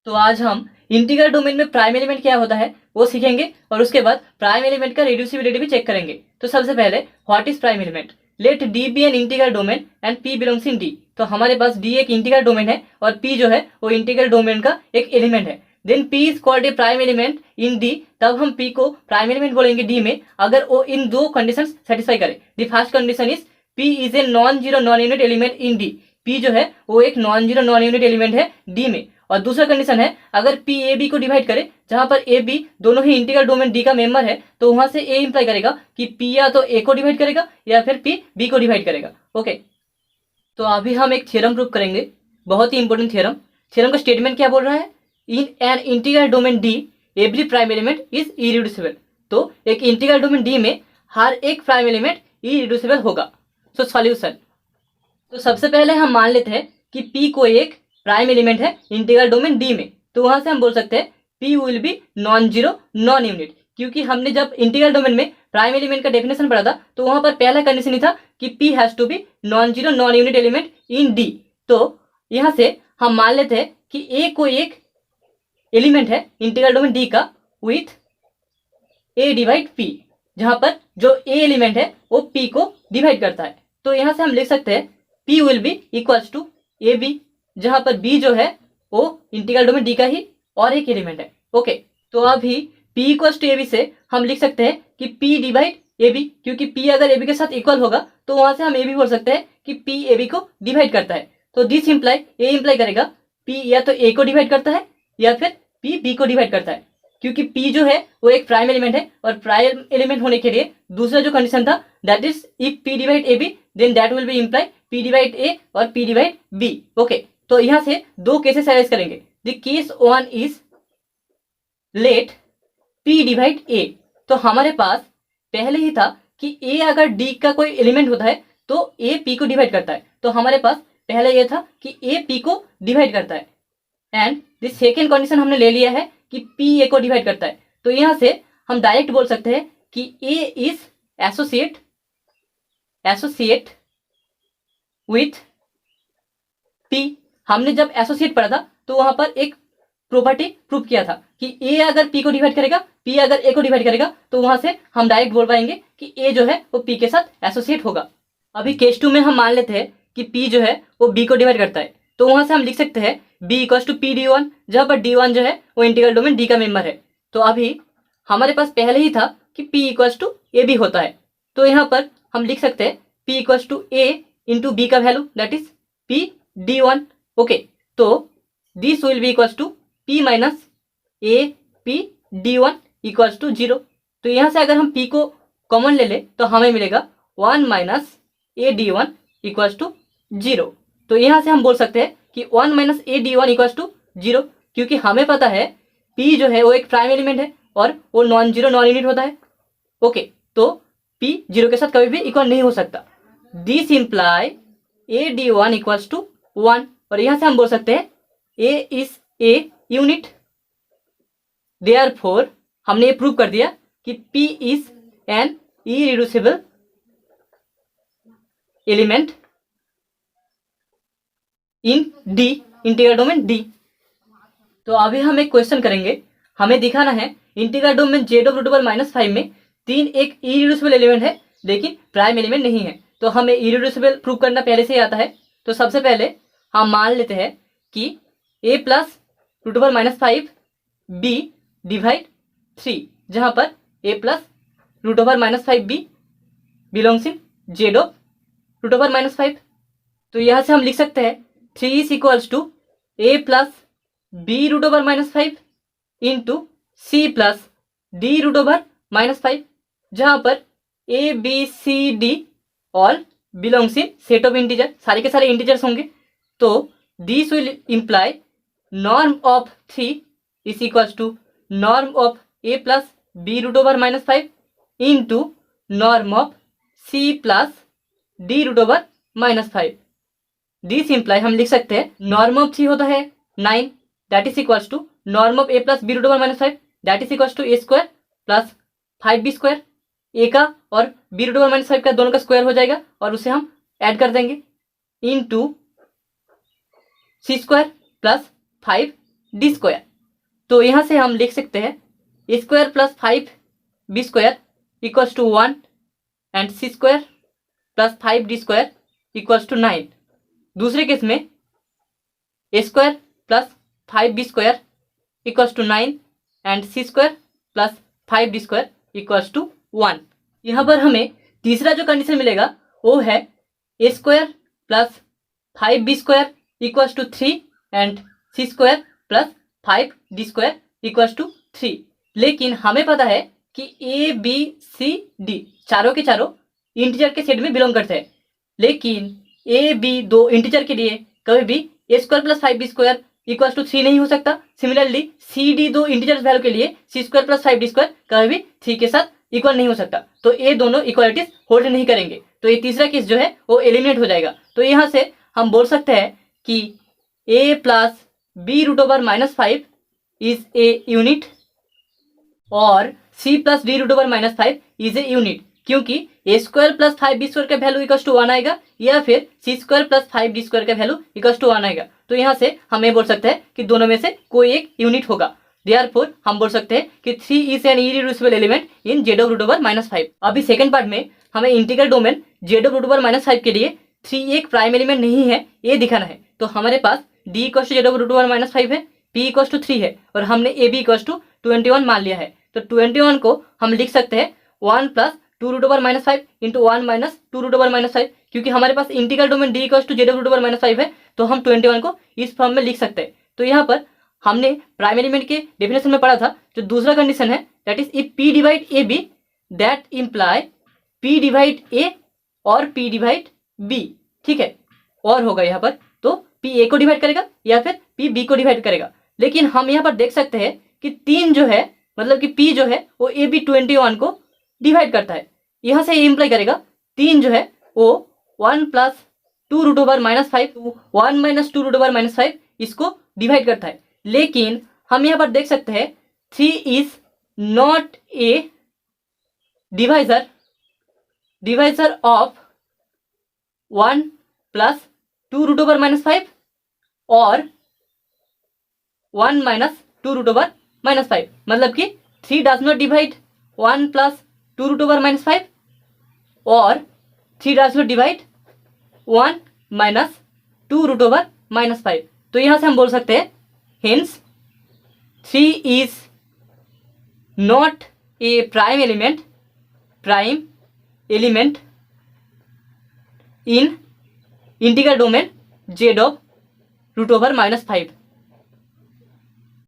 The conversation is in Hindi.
तो आज हम इंटीग्रल डोमेन में प्राइम एलिमेंट क्या होता है वो सीखेंगे और उसके बाद प्राइम एलिमेंट का रिड्यूसिबिलिटी भी चेक करेंगे। तो सबसे पहले what is prime element. Let D be an integral domain and P belongs in D. तो हमारे पास डी एक इंटीग्रल डोमेन है और पी जो है वो इंटीग्रल डोमेन का एक एलिमेंट है। Then P is called a prime element in D. तब हम पी को प्राइम एलिमेंट बोलेंगे डी में अगर वो इन दो कंडीशन सेटिस्फाई करे। The first condition is P is a non zero non unit element in D. P जो है वो एक non zero non unit element है डी में। और दूसरा कंडीशन है अगर पी ए बी को डिवाइड करे जहां पर ए बी दोनों ही इंटीग्रल डोमेन डी का मेंबर है तो वहां से ए इंप्लाई करेगा कि पी या तो ए को डिवाइड करेगा या फिर पी बी को डिवाइड करेगा। ओके, तो अभी हम एक थ्योरम प्रूव करेंगे, बहुत ही इंपॉर्टेंट थ्योरम। थ्योरम का स्टेटमेंट क्या बोल रहा है, in an integral domain D every prime element is irreducible. तो एक इंटीग्रल डोमेन डी में हर एक प्राइम एलिमेंट इरिड्यूसिबल होगा। सो सॉल्यूशन, तो सबसे पहले हम मान लेते हैं कि पी को एक प्राइम एलिमेंट है इंटीग्रल डोमेन डी में। तो वहां से हम बोल सकते हैं P will B non zero non unit, क्योंकि हमने जब इंटीग्रल डोमेन में प्राइम एलिमेंट का डेफिनेशन पढ़ा था तो वहां पर पहला कंडीशन ही था कि P has to be non zero non unit element in D. तो यहां से हम मान लेते हैं कि ए को एक एलिमेंट है इंटीग्रल डोमेन डी का विथ ए डिवाइड पी, जहां पर जो ए एलिमेंट है वो पी को डिवाइड करता है। तो यहां से हम लिख सकते हैं P will be equals to A B, जहां पर बी जो है वो इंटीग्रल डोमेन डी का ही और एक एलिमेंट है। ओके, तो अभी P equals to A B से हम लिख सकते हैं कि पी डिवाइड ए बी, क्योंकि पी अगर ए बी के साथ इक्वल होगा तो वहां से हम ए बी बोल सकते हैं कि पी ए बी को डिवाइड करता है। तो दिस इंप्लाई ए इंप्लाई करेगा पी या तो ए को डिवाइड करता है या फिर पी बी को डिवाइड करता है, क्योंकि पी जो है वो एक प्राइम एलिमेंट है और प्राइम एलिमेंट होने के लिए दूसरा जो कंडीशन था that is if P divide A B then that will be imply P divide A और पी डिवाइड बी। ओके, तो यहां से दो केसेस अरेंज करेंगे। The case one is let P divide A. तो हमारे पास पहले ही था कि ए अगर डी का कोई एलिमेंट होता है तो ए पी को डिवाइड करता है। तो हमारे पास पहले ये था कि ए पी को डिवाइड करता है एंड द सेकेंड कंडीशन हमने ले लिया है कि पी ए को डिवाइड करता है। तो यहां से हम डायरेक्ट बोल सकते हैं कि ए इज एसोसिएट विथ पी। हमने जब एसोसिएट पढ़ा था तो वहां पर एक प्रॉपर्टी प्रूव किया था कि ए अगर पी को डिवाइड करेगा पी अगर ए को डिवाइड करेगा तो वहां से हम डायरेक्ट बोल पाएंगे कि ए जो है वो पी के साथ एसोसिएट होगा। अभी केस 2 में हम मान लेते हैं कि पी जो है वो बी को डिवाइड करता है। तो वहां से हम लिख सकते हैं B equals to P D one, जहां पर डी वन जो है वो इंटीग्रल डोमेन डी का मेंबर है। तो अभी हमारे पास पहले ही था कि P equals to A B होता है। तो यहाँ पर हम लिख सकते हैं P equals to A into B का value that is P D one. Okay, तो this will be equals to P minus A P D one equals to 0। तो यहाँ से अगर हम पी को कॉमन ले ले तो हमें मिलेगा 1 minus A D one equals to 0। तो यहाँ से हम बोल सकते हैं कि 1 minus A D one equals to 0, क्योंकि हमें पता है पी जो है वो एक प्राइम एलिमेंट है और वो नॉन जीरो नॉन यूनिट होता है। ओके, तो पी 0 के साथ कभी भी इक्वल नहीं हो सकता। This imply A D one equals to 1 और यहां से हम बोल सकते हैं A is a unit. Therefore हमने ये प्रूव कर दिया कि P is an irreducible element in D integral domain D. तो अभी हम एक क्वेश्चन करेंगे, हमें दिखाना है integral domain Z of root over -5 में 3 एक इरिड्यूसिबल एलिमेंट है लेकिन प्राइम एलिमेंट नहीं है। तो हमें इरिड्यूसिबल प्रूव करना पहले से ही आता है। तो सबसे पहले हम मान लेते हैं कि a plus root over -5 b divide 3, जहां पर a plus root over -5 b belongs in Z of root over -5। तो यहां से हम लिख सकते हैं 3 is equals to a plus b root over -5 into c plus d root over -5, जहां पर a b c d all belongs in set of integer, सारे के सारे इंटीजर्स होंगे। तो this will imply norm of 3 is equals to norm of a plus b root over -5 into norm of c plus d root over -5। This imply हम लिख सकते हैं नॉर्म ऑफ 3 होता है 9 that is equals to norm of a plus b root over -5 that is equals to a square plus 5b square. a का और b रूट ओवर -5 का दोनों का स्क्वायर हो जाएगा और उसे हम ऐड कर देंगे into c square plus 5 D square. तो यहाँ से हम लिख सकते हैं A square plus 5b square equals to 1 and C square plus 5d square equals to 9। दूसरे केस में A square plus 5b square equals to 9 and C square plus 5d square equals to 1। यहाँ पर हमें तीसरा जो कंडीशन मिलेगा वो है A square plus 5b square equals to 3 and C square plus 5d square equals to 3। लेकिन हमें पता है कि ए बी सी डी चारों के चारों इंटीजर के सेट में बिलोंग करते हैं, लेकिन ए बी दो इंटीजर के लिए कभी भी A square plus 5b square equals to 3 नहीं हो सकता। सिमिलरली सी डी दो इंटीजर वैल्यू के लिए सी स्क्वायर प्लस 5d स्क्वायर कभी भी 3 के साथ इक्वल नहीं हो सकता। तो ये दोनों इक्वालिटीज होल्ड नहीं करेंगे, तो ये तीसरा केस जो है वो एलिमिनेट हो जाएगा। तो यहाँ से हम बोल सकते हैं कि a plus B root over minus 5 is a unit और c plus D root over minus 5 is a unit, क्योंकि A square plus 5b square का वैल्यू इक्वल्स टू 1 आएगा या फिर C square plus 5d square का वैल्यू इक्वल्स टू 1 आएगा। तो यहाँ से हम ये बोल सकते हैं कि दोनों में से कोई एक यूनिट होगा। Therefore हम बोल सकते हैं कि 3 is an irreducible element in z of root over minus 5। अभी सेकंड पार्ट में हमें integral domain z of root over minus 5 के लिए 3 एक प्राइम एलिमेंट नहीं है ये दिखाना है। तो हमारे पास d equals to z of root over minus 5 है, p इक्वल्स टू 3 है और हमने ए बी इक्वल्स टू 21 मान लिया है। तो 21 को हम लिख सकते हैं 1 plus 2 root over minus 5 into 1 minus 2 root over minus 5। क्योंकि हमारे पास integral domain d equals to z of root over minus 5 है, तो हम 21 को इस फॉर्म में लिख सकते हैं। तो यहाँ पर हमने प्राइम एलिमेंट के डेफिनेशन में पढ़ा था, जो दूसरा कंडीशन है that is if p divide A B that imply p divide A और p डिवाइड b। ठीक है, और होगा यहाँ पर तो p a को डिवाइड करेगा या फिर p b को डिवाइड करेगा। लेकिन हम यहाँ पर देख सकते हैं कि 3 जो है मतलब कि p जो है वो ए बी 21 को डिवाइड करता है। यहाँ से ये इम्प्लाई करेगा 3 जो है वो 1 plus 2 root over minus 5 1 minus 2 root over minus 5 इसको डिवाइड करता है। लेकिन हम यहाँ पर देख सकते हैं 3 is not a divisor of 1 plus 2 root over minus 5 और 1 माइनस 2 रूट ओवर माइनस 5। मतलब कि 3 does not divide 1 plus 2 root over minus 5 और 3 does not divide 1 minus 2 root over minus 5। तो यहाँ से हम बोल सकते हैं hence 3 is not a prime element in integral domain z of root over minus 5।